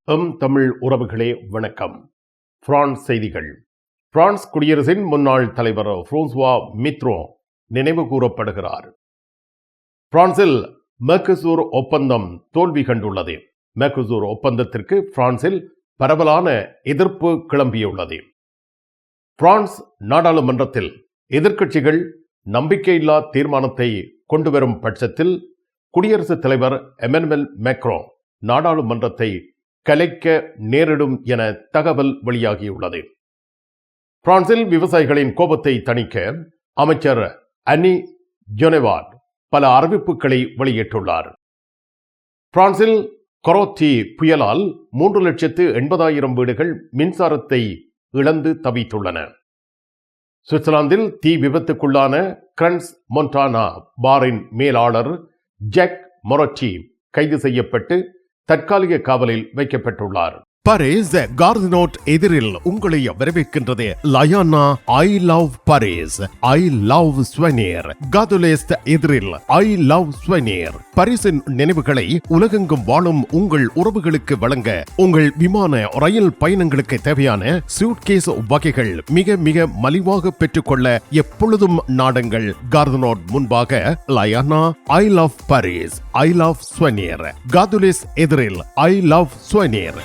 தமிழ் உறவுகளே வணக்கம். பிரான்ஸ் செய்திகள். பிரான்ஸ் குடியரசின் முன்னாள் தலைவர் பிரான்சுவா மித்ரோன் நினைவு கூறப்படுகிறார். பிரான்சில் மெர்கசூர் ஒப்பந்தம் தோல்வி கண்டுள்ளது. மெர்கசூர் ஒப்பந்தத்திற்கு பிரான்சில் பரவலான எதிர்ப்பு கிளம்பியுள்ளது. பிரான்ஸ் நாடாளுமன்றத்தில் எதிர்க்கட்சிகள் நம்பிக்கையில்லா தீர்மானத்தை கொண்டுவரும் பட்சத்தில் குடியரசுத் தலைவர் எமனுவல் மேக்ரோன் நாடாளுமன்றத்தை கலைக்க நேரிடும் என தகவல் வெளியாகியுள்ளது. பிரான்சில் விவசாயிகளின் கோபத்தை தணிக்க அமைச்சர் அன்னி ஜொனேவார்ட் பல அறிவிப்புகளை வெளியிட்டுள்ளார். பிரான்சில் கொரோத்தி புயலால் 3,80,000 வீடுகள் மின்சாரத்தை இழந்து தவித்துள்ளன. சுவிட்சர்லாந்தில் தீ விபத்துக்குள்ளான கிரன்ஸ் மொன்டானா பாரின் மேலாளர் ஜாக் மொரட்டி கைது செய்யப்பட்டு தற்காலிக காவலில் வைக்கப்பட்டுள்ளார். பாரிஸ் கார்தினோட் எதிரில் உங்களை வரவேற்கின்றது லயானா I love Paris, I love souvenir. காதுலேஸ்ட் எதிரில் ஐ லவ் ஸ்வெனியர். பாரிஸின் நினைவுகளை உலகெங்கும் வாழும் உங்கள் உறவுகளுக்கு வழங்க உங்கள் விமான ரயில் பயணங்களுக்கு தேவையான சூட்கேஸ் வகைகள் மிக மிக மலிவாக பெற்றுக்கொள்ள எப்பொழுதும் நாடுங்கள் கார்தினோட் முன்பாக லயானா I love Paris, I love souvenir. காதுலேஸ் எதிரில் ஐ லவ் ஸ்வெனியர்.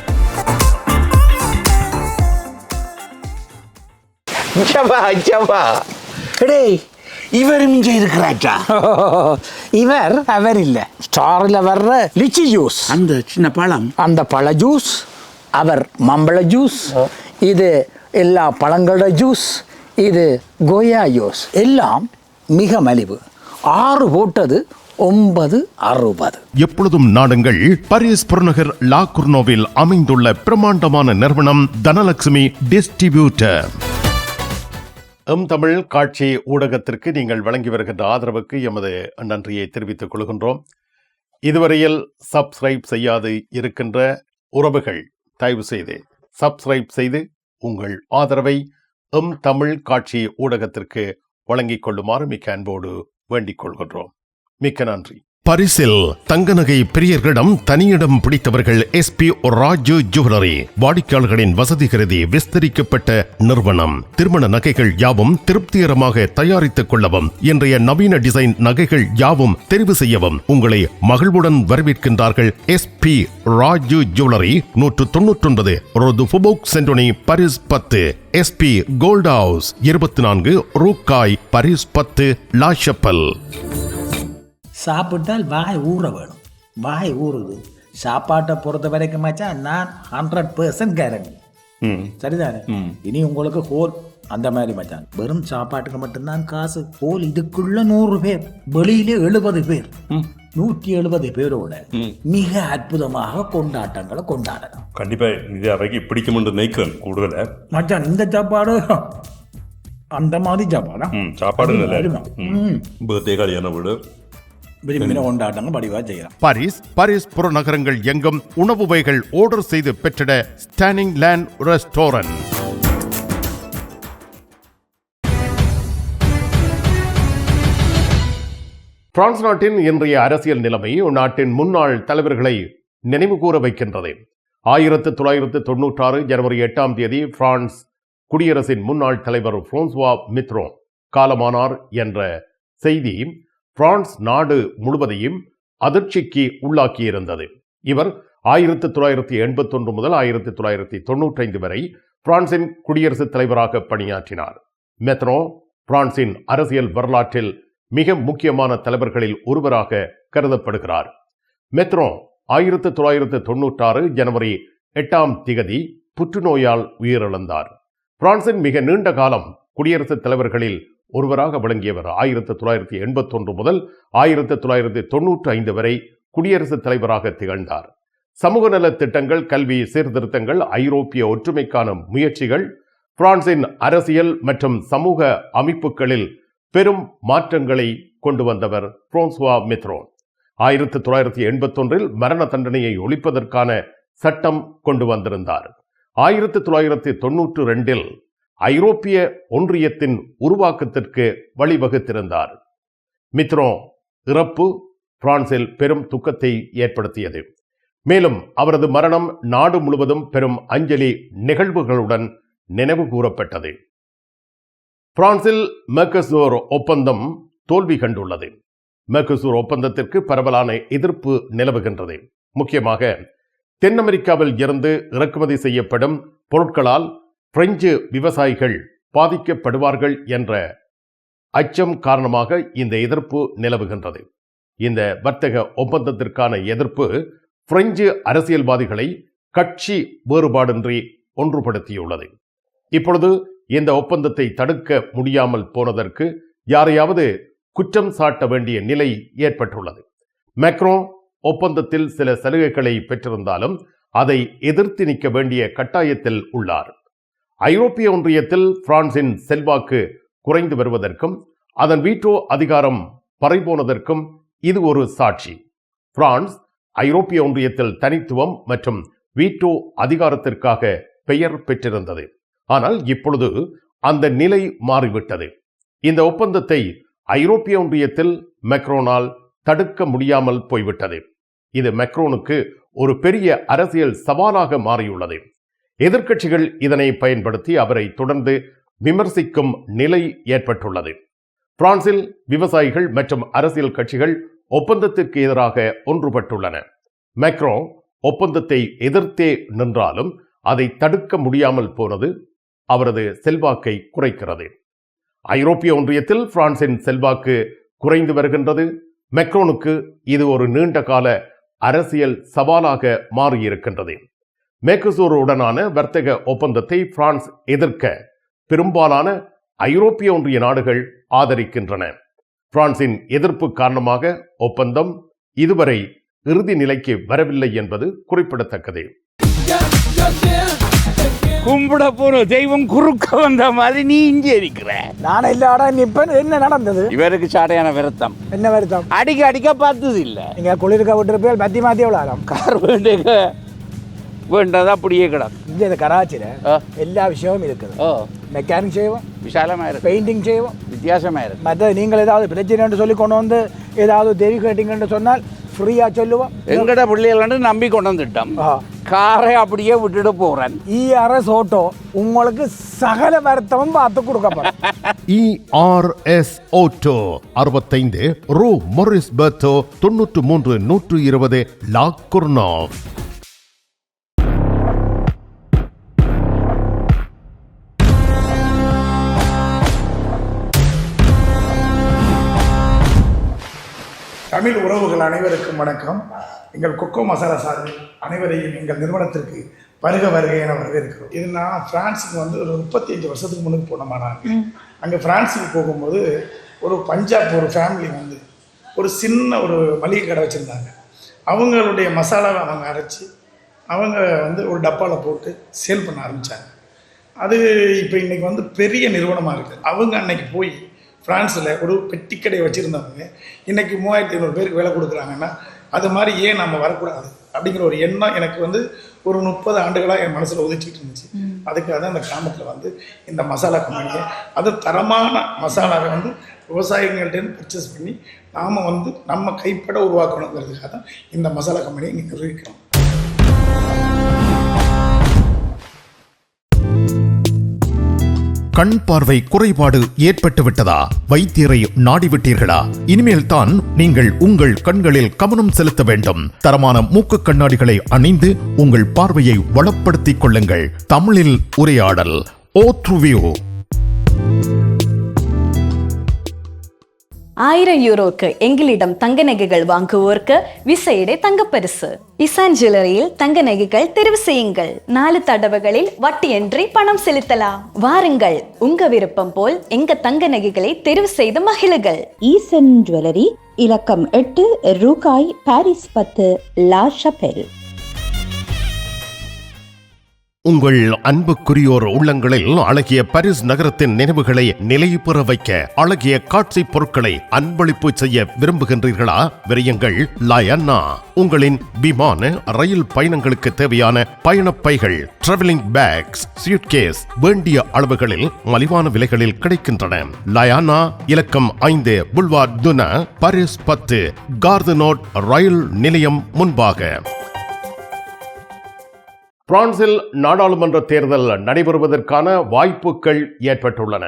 இவரும் இங்கே இருக்கிறாச்சா? இவர் அவர் இல்ல, ஸ்டாரில் வர்ற லிச்சி ஜூஸ், அந்த சின்ன பழம், அந்த பழ ஜூஸ். அவர் மம்பள ஜூஸ். இது எல்லா பழங்களோட ஜூஸ். இது கோயா ஜூஸ். எல்லாம் மிக மலிவு. 6 போட்டது 9.60. எப்பொழுதும் நாடுங்கள் பாரிஸ் புறநகர் லா குர்னோவில் அமைந்துள்ள பிரமாண்டமான நிறுவனம் தனலட்சுமி டிஸ்ட்ரிபியூட்டர். தமிழ் காட்சி ஊடகத்திற்கு நீங்கள் வழங்கி வருகின்ற ஆதரவுக்கு எமது நன்றியை தெரிவித்துக் கொள்கின்றோம். இதுவரையில் சப்ஸ்கிரைப் செய்யாது இருக்கின்ற உறவுகள் தயவு செய்து சப்ஸ்கிரைப் செய்து உங்கள் ஆதரவை தமிழ் காட்சி ஊடகத்திற்கு வழங்கிக் கொள்ளுமாறு மிக்க அன்போடு வேண்டிக் கொள்கின்றோம். மிக்க நன்றி. பாரிஸில் தங்க நகை பிரியர்களிடம் தனியிடம் பிடித்தவர்கள் SP ராஜு ஜுவல்லரி. வாடிக்கையாளர்களின் வசதி கருதி விஸ்தரிக்கப்பட்ட நிறுவனம். திருமண நகைகள் யாவும் திருப்திகரமாக தயாரித்துக் கொள்ளவும், இன்றைய நவீன டிசைன் நகைகள் யாவும் தெரிவு செய்யவும் உங்களை மகிழ்வுடன் வரவேற்கின்றார்கள் SP ராஜு ஜுவல்லரி. 199 ரோது ஃபுபோக் சென்டோனி, பாரிஸ் 10. SP கோல்ட் ஹவுஸ் 24 ரூகாய், பாரிஸ் 10 லா ஷப்பல். சாப்பிட்டால் வாய் ஊற வேணும். வாய் ஊறுது. சாப்பாட்டை பொறுத்த வரைக்கும் மச்சான் நான் 100% கேரண்டி. சரிதானே? இனி உங்களுக்கு ஹோல் அந்த மாதிரி மச்சான். வெறும் சாப்பாட்டுக்கு மட்டும்தான் காசு. ஹோல் இதுக்குள்ள 100 பேர், வெளியிலே 70 பேர், 170 பேரோட மிக அற்புதமாக கொண்டாட்டங்களை கொண்டாடலாம். கண்டிப்பா இது அவைக்கு பிடிக்கும் நினைக்கிறேன். கூடுதல மச்சான் இந்த சாப்பாடு அந்த மாதிரி சாப்பாடா? சாப்பாடு பர்த்டே கல்யாண வீடு கொண்டாட்டங்கள் படிவா செய்யலாம். பாரிஸ் புறநகரங்கள் எங்கும் உணவு வகைகள் ஆர்டர் செய்து பெற்றிட ஸ்டாண்டிங் லேண்ட் ரெஸ்டாரண்ட். பிரான்ஸ் நாட்டின் இன்றைய அரசியல் நிலைமை நாட்டின் முன்னாள் தலைவர்களை நினைவு கூற வைக்கின்றது. 1996 ஜனவரி 8ஆம் தேதி பிரான்ஸ் குடியரசின் முன்னாள் தலைவர் பிரான்சுவா மித்ரோன் காலமானார் என்ற செய்தி பிரான்ஸ் நாடு முழுவதையும் அதிர்ச்சிக்கு உள்ளாக்கியிருந்தது. இவர் 1981 முதல் 1995 வரை பிரான்சின் குடியரசுத் தலைவராக பணியாற்றினார். மித்ரோன் பிரான்சின் அரசியல் வரலாற்றில் மிக முக்கியமான தலைவர்களில் ஒருவராக கருதப்படுகிறார். மித்ரோன் 1996 ஜனவரி 8ஆம் தேதி புற்றுநோயால் உயிரிழந்தார். பிரான்சின் மிக நீண்ட காலம் குடியரசுத் தலைவர்களில் ஒருவராக விளங்கியவர். 1981 முதல் 1995 வரை குடியரசுத் தலைவராக திகழ்ந்தார். சமூக நல திட்டங்கள், கல்வி சீர்திருத்தங்கள், ஐரோப்பிய ஒற்றுமைக்கான முயற்சிகள், பிரான்சின் அரசியல் மற்றும் சமூக அமைப்புகளில் பெரும் மாற்றங்களை கொண்டு வந்தவர் பிரான்சுவா மித்ரோன். 1981 மரண தண்டனையை ஒழிப்பதற்கான சட்டம் கொண்டு வந்திருந்தார். 1992 ஐரோப்பிய ஒன்றியத்தின் உருவாக்கத்திற்கு வழிவகுத்திருந்தார். மித்ரோன் இறப்பு பிரான்சில் பெரும் துக்கத்தை ஏற்படுத்தியது. மேலும் அவரது மரணம் நாடு முழுவதும் பெரும் அஞ்சலி நிகழ்வுகளுடன் நினைவு கூறப்பட்டது. பிரான்சில் மெர்கசூர் ஒப்பந்தம் தோல்வி கண்டுள்ளது. மெர்கசூர் ஒப்பந்தத்திற்கு பரவலான எதிர்ப்பு நிலவுகின்றது. முக்கியமாக தென் அமெரிக்காவில் இருந்து இறக்குமதி செய்யப்படும் பொருட்களால் பிரெஞ்சு விவசாயிகள் பாதிக்கப்படுவார்கள் என்ற அச்சம் காரணமாக இந்த எதிர்ப்பு நிலவுகின்றது. இந்த வர்த்தக ஒப்பந்தத்திற்கான எதிர்ப்பு பிரெஞ்சு அரசியல்வாதிகளை கட்சி வேறுபாடின்றி ஒன்றுபடுத்தியுள்ளது. இப்பொழுது இந்த ஒப்பந்தத்தை தடுக்க முடியாமல் போனதற்கு யாரையாவது குற்றம் சாட்ட வேண்டிய நிலை ஏற்பட்டுள்ளது. மேக்ரோ ஒப்பந்தத்தில் சில சலுகைகளை பெற்றிருந்தாலும் அதை எதிர்த்து நிற்க வேண்டிய கட்டாயத்தில் உள்ளார். ஐரோப்பிய ஒன்றியத்தில் பிரான்சின் செல்வாக்கு குறைந்து வருவதற்கும் அதன் வீட்டோ அதிகாரம் பறிபோனதற்கும் இது ஒரு சாட்சி. பிரான்ஸ் ஐரோப்பிய ஒன்றியத்தில் தனித்துவம் மற்றும் வீட்டோ அதிகாரத்திற்காக பெயர் பெற்றிருந்தது. ஆனால் இப்பொழுது அந்த நிலை மாறிவிட்டது. இந்த ஒப்பந்தத்தை ஐரோப்பிய ஒன்றியத்தில் மேக்ரோனால் தடுக்க முடியாமல் போய்விட்டது. இது மேக்ரோனுக்கு ஒரு பெரிய அரசியல் சவாலாக மாறியுள்ளது. எதிர்க்கட்சிகள் இதனை பயன்படுத்தி அவரை தொடர்ந்து விமர்சிக்கும் நிலை ஏற்பட்டுள்ளது. பிரான்சில் விவசாயிகள் மற்றும் அரசியல் கட்சிகள் ஒப்பந்தத்திற்கு எதிராக ஒன்றுபட்டுள்ளன. மேக்ரோ ஒப்பந்தத்தை எதிர்த்தே நின்றாலும் அதை தடுக்க முடியாமல் போனது அவரது செல்வாக்கை குறைக்கிறது. ஐரோப்பிய ஒன்றியத்தில் பிரான்சின் செல்வாக்கு குறைந்து வருகின்றது. மேக்ரோனுக்கு இது ஒரு நீண்ட கால அரசியல் சவாலாக மாறியிருக்கின்றது. மேர்கசூருடனான வர்த்தக ஒப்பந்தத்தை பிரான்ஸ் எதிர்க்க பெரும்பாலான ஐரோப்பிய ஒன்றிய நாடுகள் ஆதரிக்கின்றன. பிரான்சின் எதிர்ப்பு காரணமாக ஒப்பந்தம் இதுவரை இறுதி நிலைக்கு வரவில்லை என்பது குறிப்பிடத்தக்கது. கும்பிட போற தெய்வம் குறுக்க வந்த மாதிரி நீ இங்கே இருக்கிற. நான் எல்லாடா நிப்பேன். என்ன நடந்தது? இவருக்கு சாடையான வருத்தம். என்ன வருத்தம்? அடிக்க பார்த்தது இல்ல. நீங்க குளிர்க்க விட்டுருப்பேன். மத்தி மாத்தி எவ்வளோ கார் வேண்டதா அப்படியே கிடக்கு. இங்கே இந்த கராச்சியில் எல்லா விஷயமும் இருக்குது. மெக்கானிக் செய்வோம், விசாலமா இருக்கு. பெயிண்டிங் செய்வோம், வித்தியாசமா இருக்கு. மற்ற நீங்கள் ஏதாவது பிரச்சனை சொல்லி கொண்டு வந்து ஏதாவது தேவி கேட்டிங்கன்னு சொன்னால் ஃப்ரீயா சொல்லுவோம். எங்கட பிள்ளைகள் நம்பி கொண்டு வந்துட்டோம். காரை அப்படியே விட்டுட்டு போறேன். ERS ஆட்டோ உங்களுக்கு சகல வருத்தமும் பார்த்து கொடுக்கப்படும். ERS ஆட்டோ 65 ரூ மொரிஸ் பெர்த்தோ 93 120 லா குர்னோவ். தமிழ் உறவுகள் அனைவருக்கும் வணக்கம். எங்கள் கொக்கோ மசாலா சார்பில் அனைவரையும் எங்கள் நிறுவனத்திற்கு வருக என வரவேற்கிறோம். இது நான் பிரான்ஸுக்கு வந்து ஒரு 35 வருஷத்துக்கு முன்னுக்கு போனோமானாங்க. அங்கே பிரான்ஸுக்கு போகும்போது ஒரு பஞ்சாப் ஒரு ஃபேமிலி வந்து ஒரு சின்ன ஒரு மளிகை கடை வச்சுருந்தாங்க. அவங்களுடைய மசாலாவை அவங்க அரைச்சி அவங்க வந்து ஒரு டப்பாவில் போட்டு சேல் பண்ண ஆரம்பித்தாங்க. அது இப்போ இன்றைக்கி வந்து பெரிய நிறுவனமாக இருக்குது. அவங்க அன்னைக்கு போய் ஃப்ரான்ஸில் ஒரு பெட்டிக்கடையை வச்சுருந்தவங்க இன்றைக்கி 3500 பேருக்கு வேலை கொடுக்குறாங்கன்னா அது மாதிரி ஏன் நம்ம வரக்கூடாது அப்படிங்கிற ஒரு எண்ணம் எனக்கு வந்து ஒரு 30 ஆண்டுகளாக என் மனசில் உதிச்சிட்டு இருந்துச்சு. அதுக்காக தான் அந்த கிராமத்தில் வந்து இந்த மசாலா கம்பெனியை அது தரமான மசாலாவை வந்து விவசாயிகள்கிட்ட பர்ச்சேஸ் பண்ணி நாம் வந்து நம்ம கைப்பட உருவாக்கணுங்கிறதுக்காக தான் இந்த மசாலா கம்பெனியை இங்கே நிர்வகிக்கிறோம். கண் பார்வை குறைபாடு ஏற்பட்டு விட்டதா? வைத்தியரை நாடிவிட்டீர்களா? இனிமேல் தான் நீங்கள் உங்கள் கண்களில் கவனம் செலுத்த வேண்டும். தரமான மூக்கு கண்ணாடிகளை அணிந்து உங்கள் பார்வையை வளப்படுத்திக் கொள்ளுங்கள். தமிழில் உரையாடல் ஓத்ருவியூ. 1000 യൂറോക്ക് எங்களிடம் தங்க நகைகள் வாங்குவோருக்கு விசேட தங்கப்பரிசு. இசான் ஜுவல்லரியில் தங்க நகைகள் தெரிவு செய்யுங்கள். 4 தடவைகளில் வட்டியின்றி பணம் செலுத்தலாம். வாருங்கள், உங்க விருப்பம் போல் எங்க தங்க நகைகளை தெரிவு செய்து மகிழுங்கள். ஈசன் ஜுவல்லரி, இலக்கம் 8, ரூகாய், பாரிஸ் 10, லா ஷபெல். உங்கள் அன்புக்குரியோர் உள்ளங்களில் அழகிய பாரிஸ் நகரத்தின் நினைவுகளை நிலைபெற வைக்க அழகிய காட்சி பொருட்களை அன்பளிப்பு செய்ய விரும்புகின்றீர்களா? விரையுங்கள் லயன்னா. உங்களின் விமான ரயில் பயணங்களுக்கு தேவையான பயணப்பைகள், டிராவலிங் பேக்ஸ், சூட்கேஸ் வேண்டிய அளவுகளில் மலிவான விலைகளில் கிடைக்கின்றன. லயானா, இலக்கம் 5, புல்வார்ட் துனா, பாரிஸ் 10, கார்தனோட் ரயில் நிலையம் முன்பாக. பிரான்சில் நாடாளுமன்ற தேர்தல் நடைபெறுவதற்கான வாய்ப்புகள் ஏற்பட்டுள்ளன.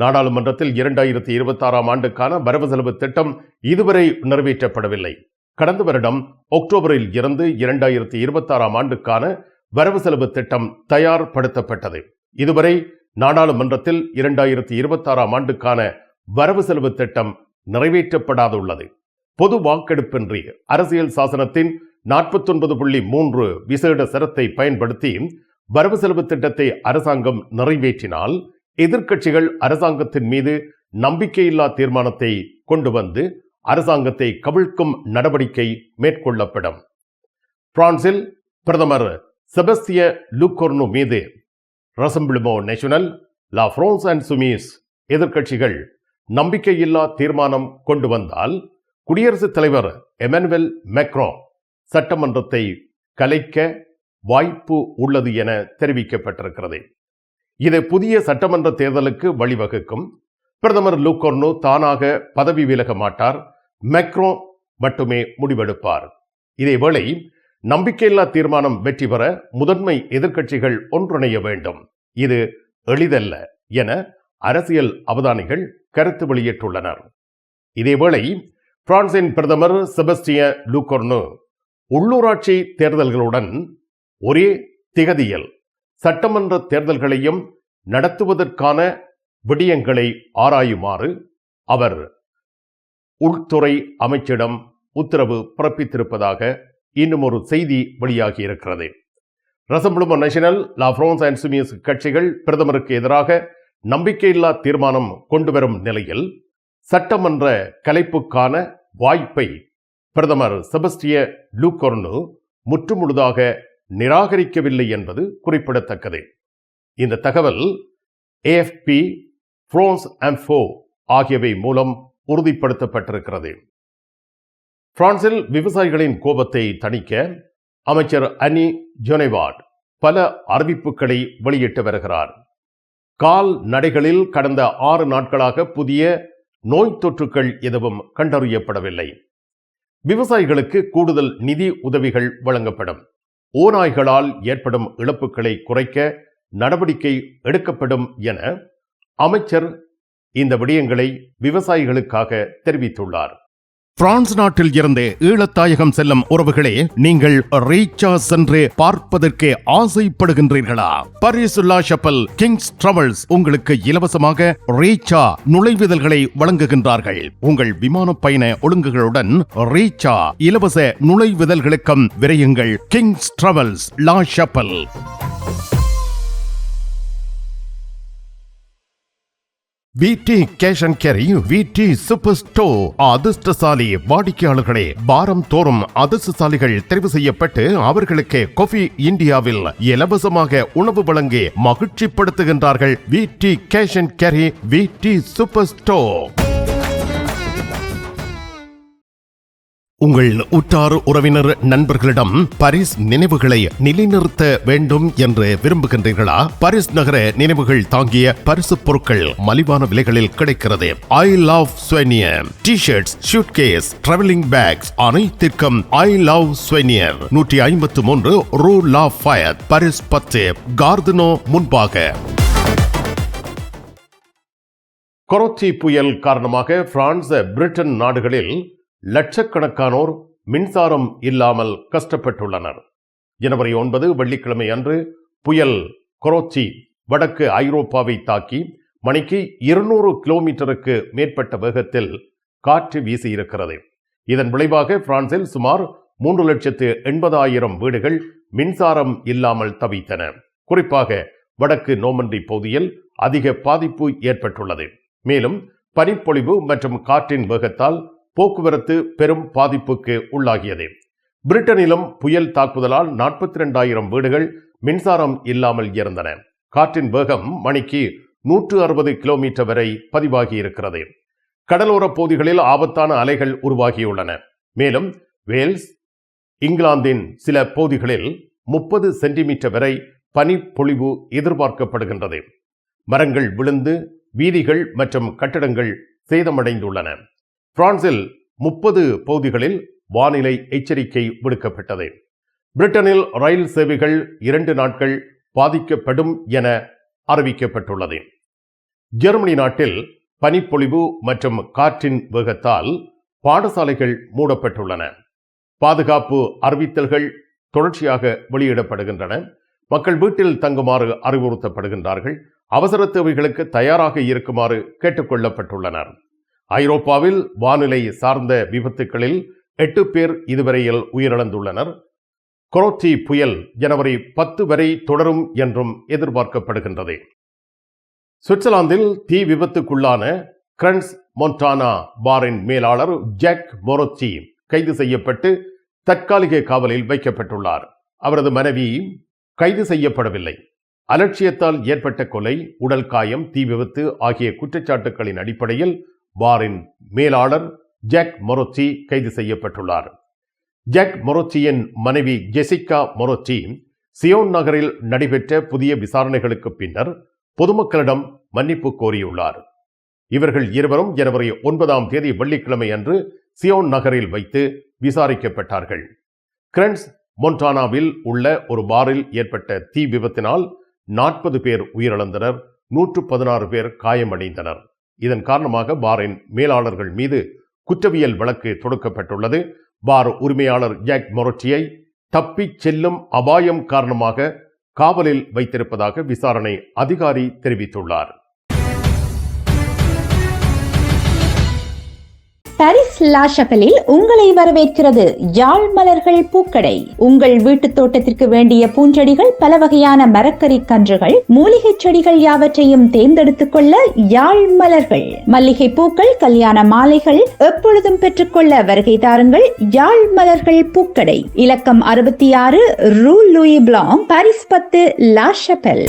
நாடாளுமன்றத்தில் 2026 ஆண்டுக்கான வரவு செலவு திட்டம் இதுவரை நிறைவேற்றப்படவில்லை. கடந்த வருடம் அக்டோபரில் இருந்து 2026 ஆண்டுக்கான வரவு செலவு திட்டம் தயார்படுத்தப்பட்டது. இதுவரை நாடாளுமன்றத்தில் 2026 ஆண்டுக்கான வரவு செலவு திட்டம் நிறைவேற்றப்படாதுள்ளது. பொது வாக்கெடுப்பின்றி அரசியல் சாசனத்தின் 49.3 விசேட சரத்தை பயன்படுத்தி வரவு செலவு திட்டத்தை அரசாங்கம் நிறைவேற்றினால் எதிர்க்கட்சிகள் அரசாங்கத்தின் மீது நம்பிக்கையில்லா தீர்மானத்தை கொண்டு வந்து அரசாங்கத்தை கவிழ்க்கும் நடவடிக்கை மேற்கொள்ளப்படும். பிரான்சில் பிரதமர் செபஸ்திய லூகோர்னோ மீது ரசம்பிளிமெண்ட் நேஷனல், லா ஃப்ரான்ஸ் இன்சூமிஸ் எதிர்க்கட்சிகள் நம்பிக்கையில்லா தீர்மானம் கொண்டு வந்தால் குடியரசுத் தலைவர் எமனுவல் மேக்ரோ சட்டமன்றத்தை கலைக்க வாய்ப்பு உள்ளது என தெரிவிக்கப்பட்டிருக்கிறது. இது புதிய சட்டமன்ற தேர்தலுக்கு வழிவகுக்கும். பிரதமர் லூகோர்னோ தானாக பதவி விலக மாட்டார். மேக்ரோ மட்டுமே முடிவெடுப்பார். இதேவேளை நம்பிக்கையில்லா தீர்மானம் வெற்றி பெற முதன்மை எதிர்க்கட்சிகள் ஒன்றிணைய வேண்டும். இது எளிதல்ல என அரசியல் அவதானிகள் கருத்து வெளியிட்டுள்ளனர். இதேவேளை பிரான்சின் பிரதமர் செபஸ்டிய லூகோர்னோ உள்ளூராட்சி தேர்தல்களுடன் ஒரே திகதியில் சட்டமன்ற தேர்தல்களையும் நடத்துவதற்கான விடயங்களை ஆராயுமாறு அவர் உள்துறை அமைச்சிடம் உத்தரவு பிறப்பித்திருப்பதாக இன்னும் ஒரு செய்தி வெளியாகியிருக்கிறது. ரசம்பிளிமெண்ட் நேஷனல், லா ஃப்ரான்ஸ் இன்சூமிஸ் கட்சிகள் பிரதமருக்கு எதிராக நம்பிக்கையில்லா தீர்மானம் கொண்டு வரும் நிலையில் சட்டமன்ற கலைப்புக்கான வாய்ப்பை பிரதமர் செபஸ்டிய லூகோர்னோ முற்றுமுழுதாக நிராகரிக்கவில்லை என்பது குறிப்பிடத்தக்கது. இந்த தகவல் AFP, பிரான்ஸ் இன்ஃபோ ஆகியவை மூலம் உறுதிப்படுத்தப்பட்டிருக்கிறது. பிரான்சில் விவசாயிகளின் கோபத்தை தணிக்க அமைச்சர் அனி ஜொனேவாட் பல அறிவிப்புகளை வெளியிட்டு வருகிறார். கால்நடைகளில் கடந்த 6 நாட்களாக புதிய நோய் தொற்றுக்கள் எதுவும் கண்டறியப்படவில்லை. விவசாயிகளுக்கு கூடுதல் நிதி உதவிகள் வழங்கப்படும். ஓநாய்களால் ஏற்படும் இழப்புகளை குறைக்க நடவடிக்கை எடுக்கப்படும் என அமைச்சர் இந்த விடயங்களை விவசாயிகளுக்காக தெரிவித்துள்ளார். பிரான்ஸ் நாட்டில் இருந்து ஈழத்தாயகம் செல்லும் உறவுகளே, நீங்கள் ரீச்சா சென்று பார்ப்பதற்கு ஆசைப்படுகின்றீர்களா? பாரிஸ் லா ஷப்பல் கிங்ஸ் டிராவல்ஸ் உங்களுக்கு இலவசமாக ரீச்சா நுழைவுதல்களை வழங்குகின்றார்கள். உங்கள் விமான பயண ஒழுங்குகளுடன் ரீச்சா இலவச நுழைவுதல்களுக்கும் விரையுங்கள். Kings travels La Chapelle. VT cash and carry, VT super store. அதிர்ஷ்டசாலி வாடிக்கையாளர்களே, வாரம் தோறும் அதிர்ஷ்டசாலிகள் தெரிவு செய்யப்பட்டு அவர்களுக்கு காஃபி இந்தியாவில் இலவசமாக உணவு வழங்கி மகிழ்ச்சிப்படுத்துகின்றார்கள். VT cash and carry, VT super store. உங்கள் உற்றார் உறவினர் நண்பர்களிடம் பாரிஸ் நினைவுகளை நிலைநிறுத்த வேண்டும் என்று விரும்புகின்றீர்களா? பாரிஸ் நகர நினைவுகள் தாங்கிய பரிசு பொருட்கள் மலிவான விலைகளில் கிடைக்கிறது. ஐ love souvenir T-shirts, suitcase, travelling packs அனைத்திற்கும் ஐ லவ் ஸ்வெனியர். 153 ரூ லா ஃபயத், பாரிஸ் 10, கார்தனோ முன்பாக. கொரோச்சி புயல் காரணமாக பிரான்ஸ், பிரிட்டன் நாடுகளில் லட்சக்கணக்கானோர் மின்சாரம் இல்லாமல் கஷ்டப்பட்டுள்ளனர். ஜனவரி 9 வெள்ளிக்கிழமை அன்று புயல் கொரோச்சி வடக்கு ஐரோப்பாவை தாக்கி மணிக்கு 200 கிலோமீட்டருக்கு மேற்பட்ட வேகத்தில் காற்று வீசியிருக்கிறது. இதன் விளைவாக பிரான்சில் சுமார் 3,80,000 வீடுகள் மின்சாரம் இல்லாமல் தவித்தன. குறிப்பாக வடக்கு நோமண்டி பகுதியில் அதிக பாதிப்பு ஏற்பட்டுள்ளது. மேலும் பனிப்பொழிவு மற்றும் காற்றின் வேகத்தால் போக்குவரத்து பெரும் பாதிப்புக்கு உள்ளாகியது. பிரிட்டனிலும் புயல் தாக்குதலால் 42,000 வீடுகள் மின்சாரம் இல்லாமல் இருந்தன. காற்றின் வேகம் மணிக்கு 160 கிலோமீட்டர் வரை பதிவாகி இருக்கிறது. கடலோர பகுதிகளில் ஆபத்தான அலைகள் உருவாகியுள்ளன. மேலும் வேல்ஸ், இங்கிலாந்தின் சில பகுதிகளில் 30 சென்டிமீட்டர் வரை பனிப்பொழிவு எதிர்பார்க்கப்படுகின்றது. மரங்கள் விழுந்து வீதிகள் மற்றும் கட்டடங்கள் சேதமடைந்துள்ளன. பிரான்சில் 30 பகுதிகளில் வானிலை எச்சரிக்கை விடுக்கப்பட்டது. பிரிட்டனில் ரயில் சேவைகள் 2 நாட்கள் பாதிக்கப்படும் என அறிவிக்கப்பட்டுள்ளது. ஜெர்மனி நாட்டில் பனிப்பொழிவு மற்றும் காற்றின் வேகத்தால் பாடசாலைகள் மூடப்பட்டுள்ளன. பாதுகாப்பு அறிவித்தல்கள் தொடர்ச்சியாக வெளியிடப்படுகின்றன. மக்கள் வீட்டில் தங்குமாறு அறிவுறுத்தப்படுகின்றார்கள். அவசர தேவைகளுக்கு தயாராக இருக்குமாறு கேட்டுக்கொள்ளப்பட்டுள்ளனர். ஐரோப்பாவில் வானிலை சார்ந்த விபத்துகளில் 8 பேர் இதுவரையில் உயிரிழந்துள்ளனர். கொரோத்தி புயல் ஜனவரி 10 வரை தொடரும் என்றும் எதிர்பார்க்கப்படுகின்றது. சுவிட்சர்லாந்தில் தீ விபத்துக்குள்ளான கிரன்ஸ் மொன்டானா பாரின் மேலாளர் ஜாக் மொரோச்சி கைது செய்யப்பட்டு தற்காலிக காவலில் வைக்கப்பட்டுள்ளார். அவரது மனைவி கைது செய்யப்படவில்லை. அலட்சியத்தால் ஏற்பட்ட கொலை, உடல் காயம், தீ விபத்து ஆகிய குற்றச்சாட்டுகளின் அடிப்படையில் பாரின் மேலாளர் ஜாக் மொரோச்சி கைது செய்யப்பட்டுள்ளார். ஜாக் மொரோச்சியின் மனைவி ஜெசிகா மொரோச்சி சியோன் நகரில் நடைபெற்ற புதிய விசாரணைகளுக்கு பின்னர் பொதுமக்களிடம் மன்னிப்பு கோரியுள்ளார். இவர்கள் இருவரும் ஜனவரி 9 வெள்ளிக்கிழமை அன்று சியோன் நகரில் வைத்து விசாரிக்கப்பட்டார்கள். கிரன்ஸ் மொன்டானாவில் உள்ள ஒரு பாரில் ஏற்பட்ட தீ விபத்தினால் 40 பேர் உயிரிழந்தனர், 116 பேர் காயமடைந்தனர். இதன் காரணமாக பாரின் மேலாளர்கள் மீது குற்றவியல் வழக்கு தொடுக்கப்பட்டுள்ளது. பார் உரிமையாளர் ஜாக் மொரோச்சியை தப்பிச் செல்லும் அபாயம் காரணமாக காவலில் வைத்திருப்பதாக விசாரணை அதிகாரி தெரிவித்துள்ளார். பாரிஸ் லா ஷபெலில் உங்களை வரவேற்கிறது யாழ் மலர்கள் பூக்கடை. உங்கள் வீட்டு தோட்டத்திற்கு வேண்டிய பூஞ்செடிகள், பல வகையான மரக்கறி கன்றுகள், மூலிகை செடிகள் யாவற்றையும் தேர்ந்தெடுத்துக் கொள்ள யாழ் மலர்கள். மல்லிகை பூக்கள், கல்யாண மாலைகள் எப்பொழுதும் பெற்றுக்கொள்ள வருகை தாருங்கள். யாழ் மலர்கள் பூக்கடை, இலக்கம் 66 ரூ Louis Blanc, Paris 10, La Chapelle.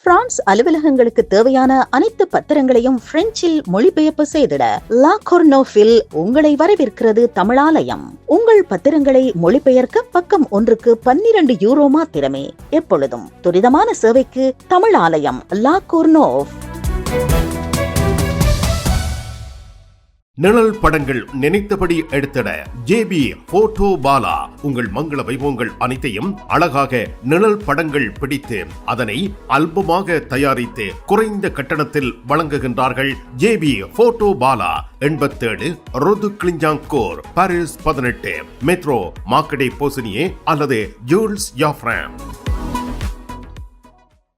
France அலுவலகங்களுக்கு தேவையான அனைத்து பத்திரங்களையும் பிரெஞ்சில் மொழிபெயர்ப்பு செய்திட லா கொர்னோவில் உங்களை வரவேற்கிறது தமிழாலயம். உங்கள் பத்திரங்களை மொழிபெயர்க்க பக்கம் ஒன்றுக்கு 12 யூரோ மாத்திரமே. எப்பொழுதும் துரிதமான சேவைக்கு தமிழாலயம், லா கொர்னோவ். நிழல் படங்கள் நினைத்தபடி எடுத்திட ஜேபி போட்டோ பாலா. உங்கள் மங்கள வைபவங்கள் அனைத்தையும் அழகாக நிழல் படங்கள் பிடித்து அதனை ஆல்பமாக தயாரித்து குறைந்த கட்டணத்தில் வழங்குகின்றார்கள். ஜேபி போட்டோ பாலா, 87 ரோது கிளிஞ்சாங்கோர், பாரிஸ் 18, மெட்ரோ மார்க்கெட் போசினியே அல்லது ஜூல்ஸ் யாஃப்ரான்.